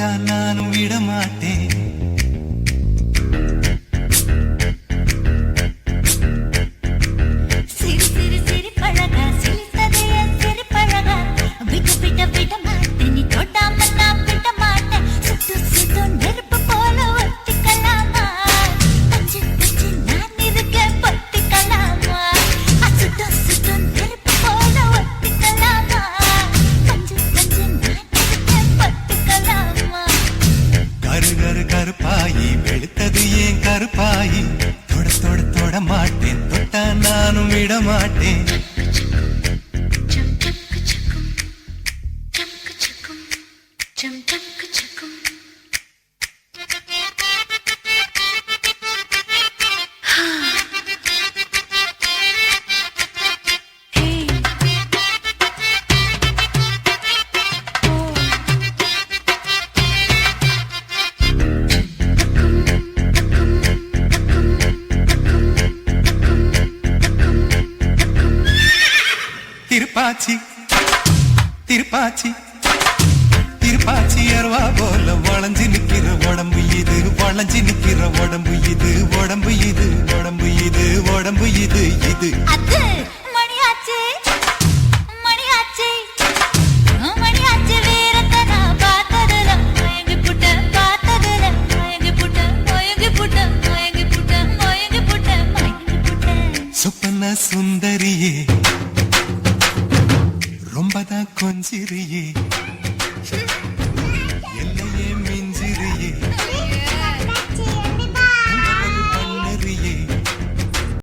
தொட்டா நானும் விடமாட்டேன். கருப்பாயி வெளுத்தது ஏன் கருப்பாயி தொட தொட தொட மாட்டேன் தொட்டா நானும் விடமாட்டேன். திருப்பாச்சி திருப்பாச்சி திருப்பாச்சி அருவா போல வளைஞ்சு நிக்கிற உடம்பு இது வளைஞ்சு நிக்கிற உடம்பு இது உடம்பு இது உடம்பு இது உடம்பு இது இது மணியாச்சு மணியாச்சு மணியாச்சு வீரத்தை நான் பார்த்ததுல மயங்கி புட்ட பார்த்ததுல மயங்கி புட்ட மயங்கி புட்ட மயங்கி புட்ட மயங்கி புட்ட மயங்கி புட்ட சொப்பன சுந்தரியே ரொம்பதான் கொஞ்சிரியே.